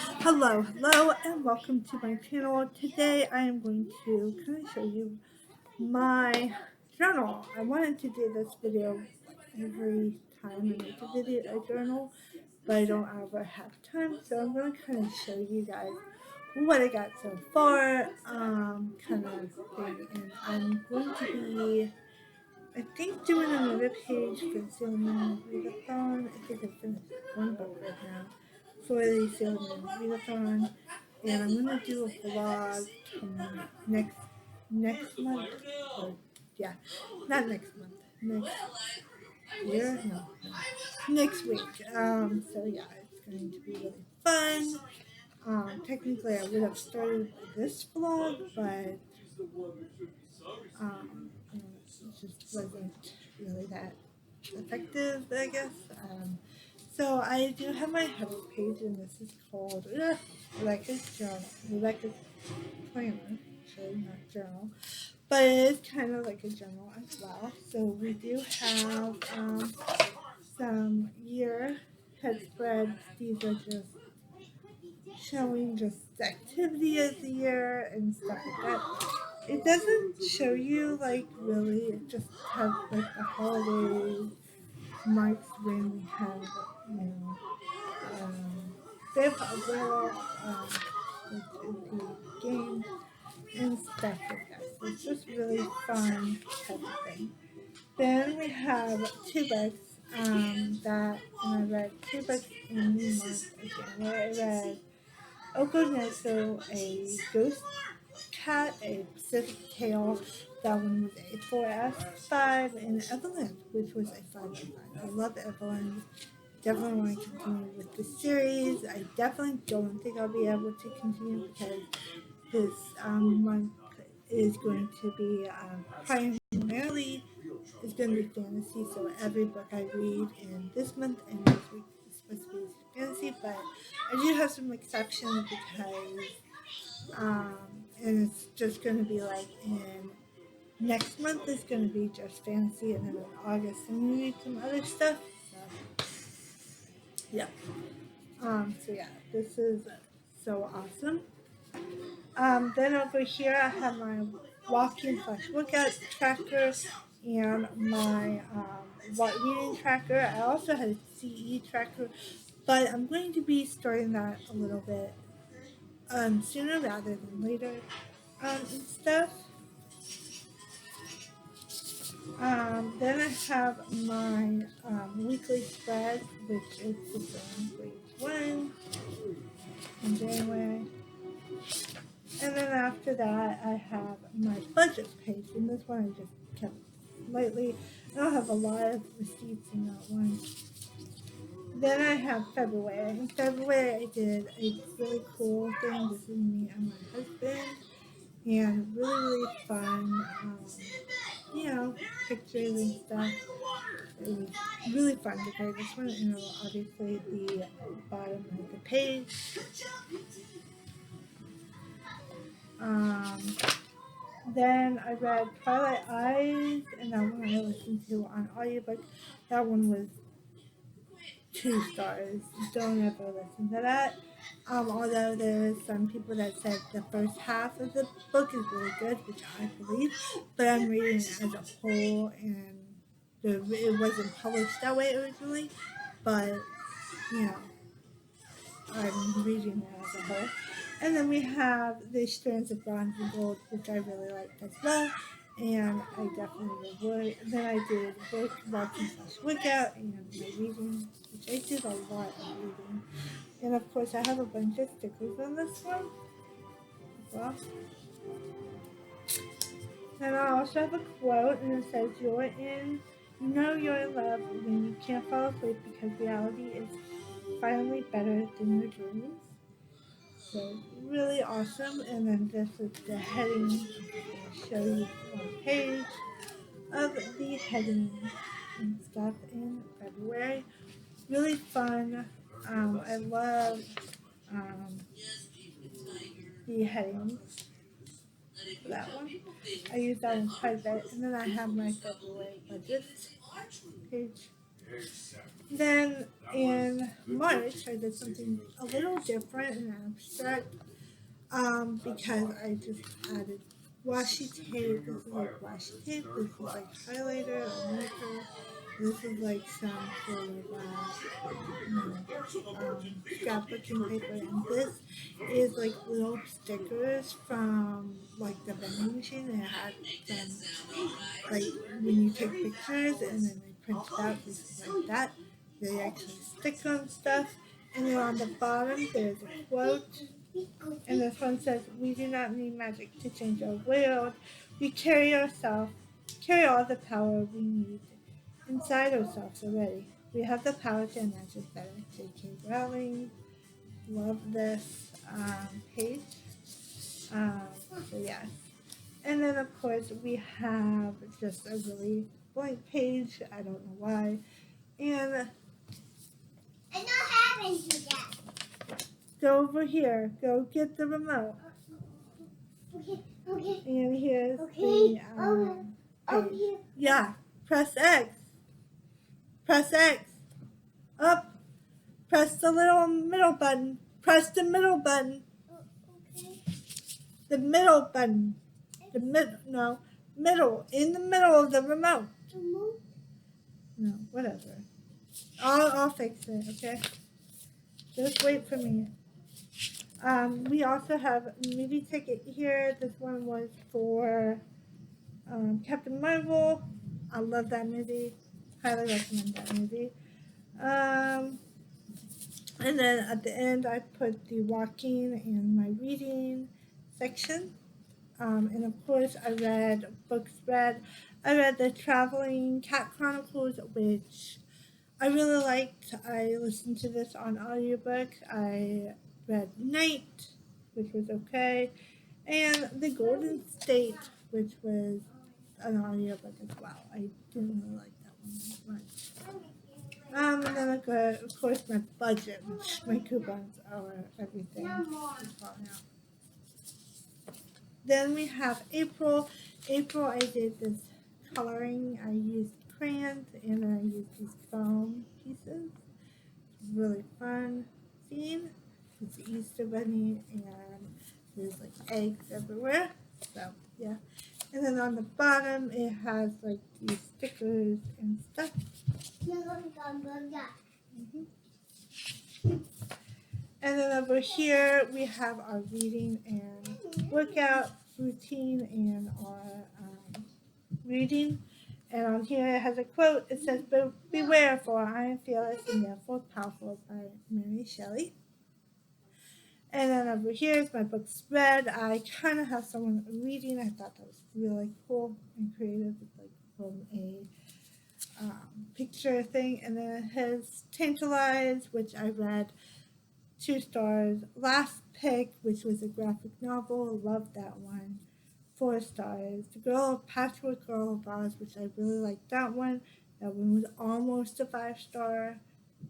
Hello, and welcome to my channel. Today I am going to kind of show you my journal. I wanted to do this video every time I make a journal, but I don't ever have time, so I'm going to kind of show you guys what I got so far, kind of thing, and I'm going to be, I think, doing another page for Zoom readathon. I think I finished one book right now for the Zoom readathon, and I'm gonna do a vlog next month. Or, yeah, not next month. Next year? No, next week. So yeah, it's going to be really fun. Technically, I would have started this vlog, but it just wasn't really that effective, I guess. So I do have my header page, and this is called Rebecca's Journal, Rebecca's Planner, actually, not journal, but it is kind of like a journal as well. So we do have some year head spreads. These are just showing just the activity of the year and stuff like that. It doesn't show you like really, it just has like the holidays marks when we have, you know, they have a little the game and stuff like that. So it's just really fun type of thing. Then we have two books that, and I read two books in the month of January. I read Oko Neso, a ghost cat, a Pacific Tale. That one was a 4S5, and Evelyn, which was a 5/5. I love Evelyn. Definitely want to continue with the series. I definitely don't think I'll be able to continue because this month is going to be primarily is going to be fantasy. So every book I read in this month and next week is supposed to be fantasy, but I do have some exceptions because and it's just going to be like in next month is going to be just fantasy, and then in August I'm going to read some other stuff. So yeah. So yeah, this is so awesome. Then over here I have my walking/workout tracker and my reading tracker. I also had a CE tracker, but I'm going to be starting that a little bit sooner rather than later and stuff. Then I have my weekly spread, which is the same for each one in January. And then after that, I have my budget page, and this one I just kept lightly. I don't have a lot of receipts in that one. Then I have February. In February, I did a really cool thing. This is me and my husband, and really fun, pictures and stuff. It was really fun to create this one, and obviously the bottom of the page. Um, Then I read Twilight Eyes, and that one I listened to on audiobook. That one was 2 stars. Don't ever listen to that. Although there's some people that said the first half of the book is really good, which I believe, but I'm reading it as a whole, and it wasn't published that way originally, but you know, I'm reading it as a whole. And then we have the Strands of Bronze and Gold, which I really liked as well. And I definitely would. Then I did workout, and my reading, which I did a lot of reading. And of course, I have a bunch of stickers on this one as well. And I also have a quote, and it says, you know you're in love when you can't fall asleep because reality is finally better than your dreams. So really awesome. And then this is the heading. I'll show you one page of the heading and stuff in February. Really fun. I love the headings for that one. I use that one quite a bit. And then I have my February budget page. Then in March, I did something a little different and abstract because I just added washi tape. This is like washi tape. This is like highlighter or marker. This is like some sort of scrapbooking paper, and this is like little stickers from like the vending machine. It had some like when you take pictures and then they print it out just like that. They actually stick on stuff, and then on the bottom there's a quote. And this one says, "We do not need magic to change our world. We carry all the power we need inside ourselves already. We have the power to imagine better." J.K. Rowling, love this page. So yes. And then of course we have just a really blank page. I don't know why. And I don't have anything yet. go over here. Go get the remote. Okay. And here's Okay. the Over page. here. Yeah. Press X. Press X. Up. Press the little middle button. Press the middle button. Okay. The middle button. Middle. In the middle of the remote. Remote. No, whatever. I'll fix it, okay? Just wait for me. We also have a movie ticket here. This one was for Captain Marvel. I love that movie. Highly recommend that movie. And then at the end, I put the walking and my reading section. And of course, I read books read. I read the Traveling Cat Chronicles, which I really liked. I listened to this on audiobook. I read Night, which was okay, and The Golden State, which was an audiobook as well. I didn't really like that one that much. And then of course my budget, which my coupons are everything is falling out. Then we have April. April, I did this coloring. I used crayons and I used these foam pieces. Really fun scene. It's the Easter Bunny and there's like eggs everywhere. So yeah. And then on the bottom it has like these stickers and stuff. Mm-hmm. And then over here we have our reading and workout routine and our reading. And on here it has a quote. It says, "Beware, for I am fearless and therefore powerful," by Mary Shelley. And then over here is my book spread. I kind of have someone reading. I thought that was really cool and creative, like from a picture thing. And then it has Tantalize, which I read 2 stars. Last Pick, which was a graphic novel, loved that one. 4 stars. The Patchwork Girl of Oz, which I really liked that one. That one was almost a 5-star,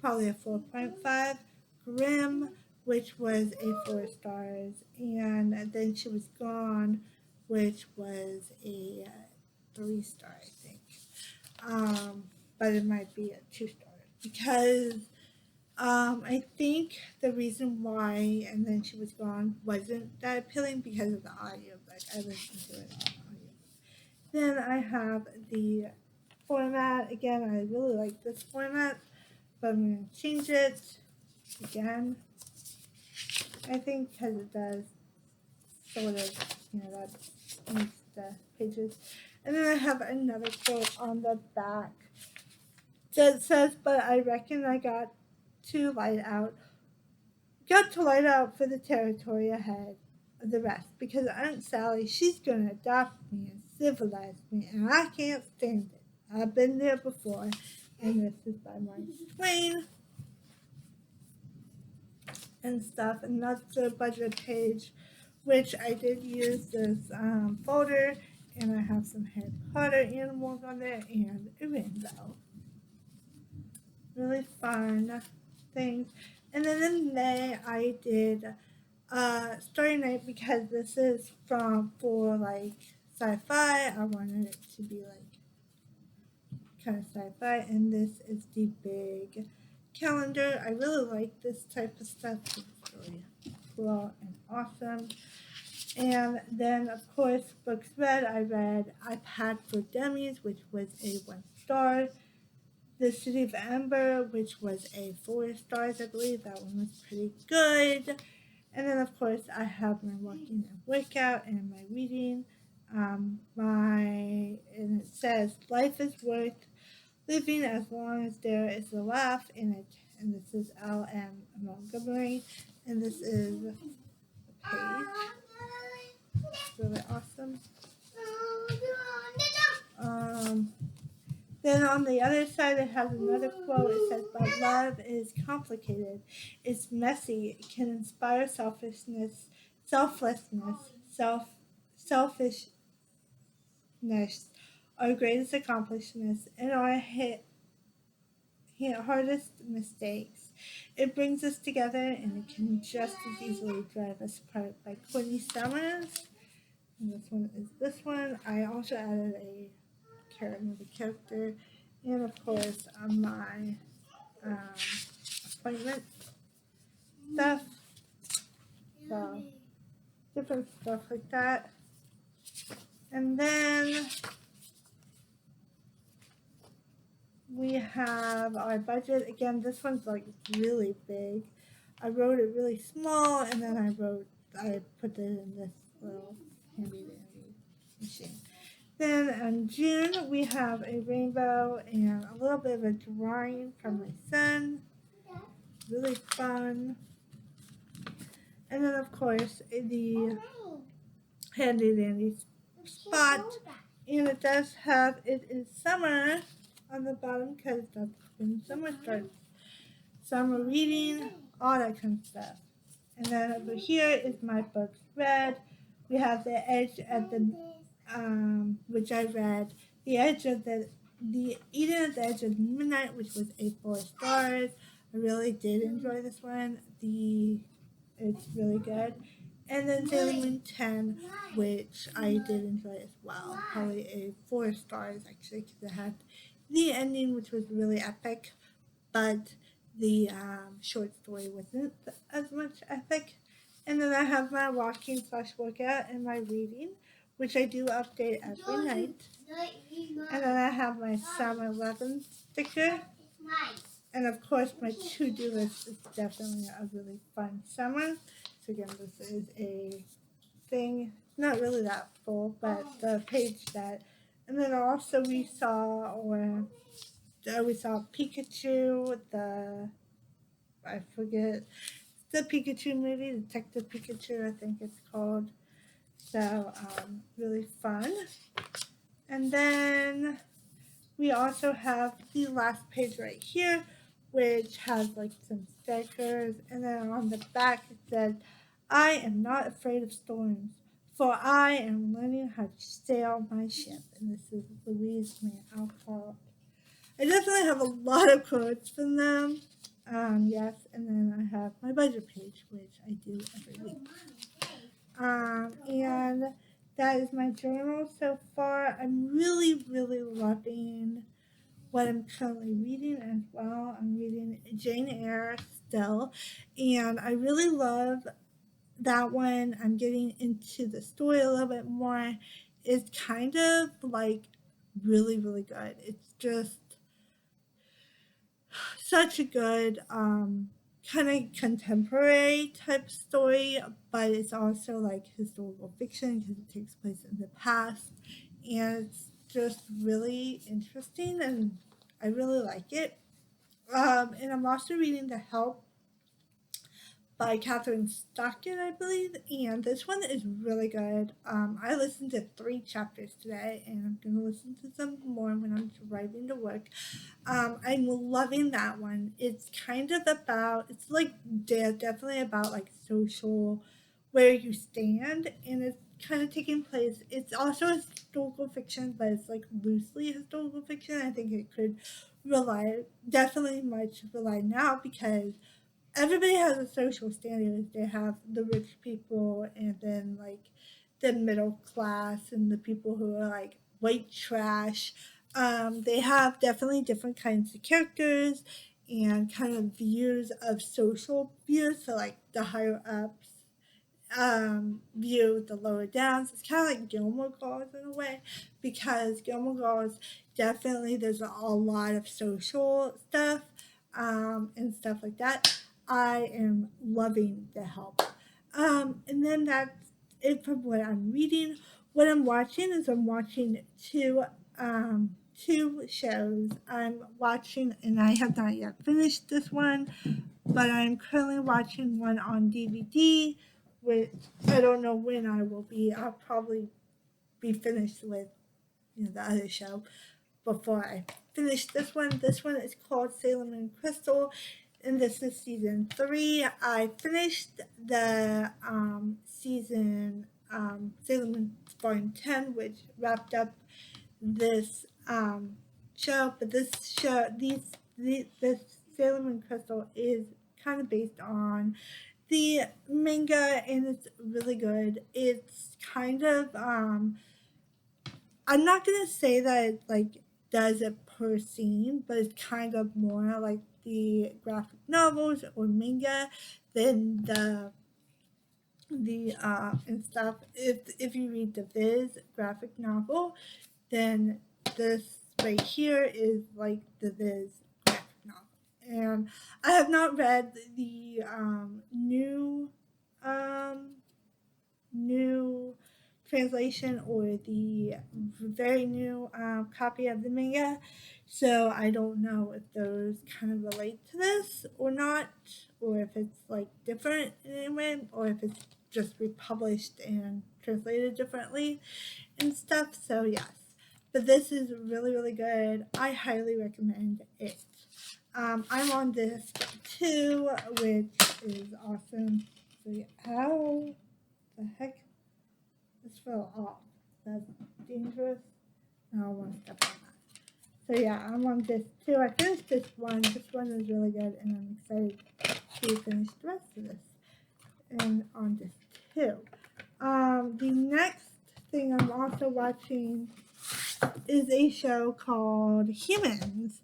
probably a 4.5. Grimm, which was a 4 stars, and Then She Was Gone, which was a 3-star, I think. But it might be a 2-star because I think the reason why And Then She Was Gone wasn't that appealing because of the audio, but I listened to it on audio. Then I have the format. Again, I really like this format, but I'm going to change it again. I think because it does sort of, that makes the pages. And then I have another quote on the back that says, "But I reckon I got to light out for the territory ahead of the rest, because Aunt Sally, she's going to adopt me and civilize me, and I can't stand it. I've been there before." And this is by Mark Twain and stuff. And that's the budget page, which I did use this folder, and I have some Harry Potter animals on there and a rainbow. Really fun things. And then in May I did Starry Night, because this is for like sci-fi. I wanted it to be like kind of sci-fi, and this is the big calendar. I really like this type of stuff. It's really cool and awesome. And then, of course, books read. I read iPad for Dummies, which was a 1 star. The City of Amber, which was a 4 stars, I believe. That one was pretty good. And then, of course, I have my walking and workout and my reading. And it says, life is worth living as long as there is a laugh in it. And this is L.M. Montgomery. And this is the page. It's really awesome. Um, then on the other side, it has another quote. It says, "But love is complicated. It's messy. It can inspire selflessness, selfishness, our greatest accomplishments, and our hardest mistakes. It brings us together, and it can just as easily drive us apart." By Courtney Summers. And this one is this one. I also added another character, and of course on my appointment stuff, so different stuff like that. And then we have our budget. Again, this one's like really big. I wrote it really small, and then I put it in this little handy dandy machine. Then in June, we have a rainbow and a little bit of a drawing from my son. Really fun. And then, of course, the handy dandy spot. And it does have, it is summer on the bottom because that's when summer starts. Summer reading, all that kind of stuff. And then over here is my books read. We have the edge at the which I read, the edge of the Eden at the Edge of Midnight, which was a 4 stars. I really did enjoy this one. It's really good. And then Sailor Moon 10, which I did enjoy as well. Probably a 4 stars actually, because it had the ending, which was really epic, but the short story wasn't as much epic. And then I have my walking / workout and my reading, which I do update every night. And then I have my Summer 11 sticker. And of course, my to-do list is definitely a really fun summer. So again, this is a thing, not really that full, but the page that. And then also we saw Pikachu, I forget, the Pikachu movie, Detective Pikachu, I think it's called. So, really fun. And then we also have the last page right here, which has like some stickers. And then on the back it says, "I am not afraid of storms, for I am learning how to sail my ship." And this is Louise May Alcott. I definitely have a lot of quotes from them. Yes, and then I have my budget page, which I do every week. And that is my journal so far. I'm really, really loving what I'm currently reading as well. I'm reading Jane Eyre still, and I really love that one. I'm getting into the story a little bit more. It's kind of like really, really good. It's just such a good kind of contemporary type story, but it's also like historical fiction because it takes place in the past, and it's just really interesting, and I really like it. And I'm also reading The Help by Catherine Stockton, I believe, and this one is really good. I listened to 3 chapters today, and I'm going to listen to some more when I'm driving to work. I'm loving that one. It's kind of about, it's like definitely about like social, where you stand, and it's kind of taking place. It's also historical fiction, but it's like loosely historical fiction. I think it could definitely much rely now because everybody has a social standing. They have the rich people, and then like the middle class, and the people who are like white trash. They have definitely different kinds of characters and kind of views of social views. So like the higher ups view the lower downs. It's kind of like Gilmore Girls in a way, because Gilmore Girls definitely there's a lot of social stuff and stuff like that. I am loving the help. And then that's it from what I'm reading. What I'm watching is I'm watching two shows. I'm watching, and I have not yet finished this one, but I'm currently watching one on DVD, which I don't know when I will be. I'll probably be finished with the other show before I finish this one. This one is called Salem and Crystal, and this is season 3. I finished the season Salem and Volume 10, which wrapped up this show. But this Salem and Crystal is kind of based on the manga, and it's really good. It's kind of I'm not gonna say that it like does it per scene, but it's kind of more like the graphic novels or manga than the and stuff. If you read the Viz graphic novel, then this right here is like the Viz graphic novel. And I have not read the um, new translation or the very new copy of the manga. So I don't know if those kind of relate to this or not, or if it's like different in any way, or if it's just republished and translated differently and stuff. So yes, but this is really really good. I highly recommend it. I'm on disc 2, which is awesome. So yeah, how the heck this fell off? That's dangerous. No, I want to step on that. So yeah, I'm on disc 2. I finished this one. This one is really good, and I'm excited to finish the rest of this. And on disc 2. The next thing I'm also watching is a show called Humans.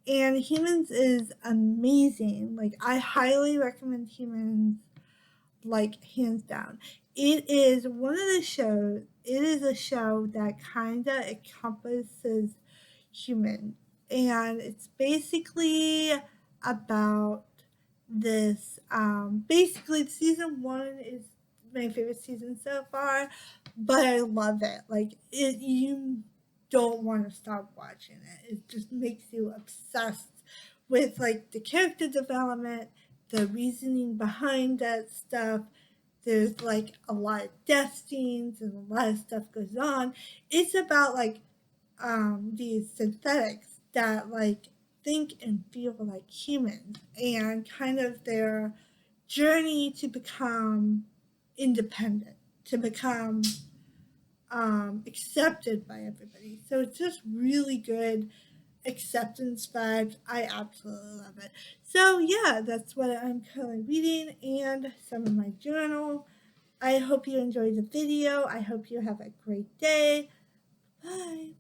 And Humans is amazing. Like, I highly recommend Humans, like, hands down. It is one of the shows, it is a show that kind of encompasses human. And it's basically about this. Basically, season 1 is my favorite season so far, but I love it. Like, you don't want to stop watching it. It just makes you obsessed with like the character development, the reasoning behind that stuff. There's like a lot of death scenes and a lot of stuff goes on. It's about like these synthetics that like think and feel like humans, and kind of their journey to become independent, to become accepted by everybody. So it's just really good acceptance vibes. I absolutely love it. So yeah, that's what I'm currently reading and some of my journal. I hope you enjoyed the video. I hope you have a great day. Bye.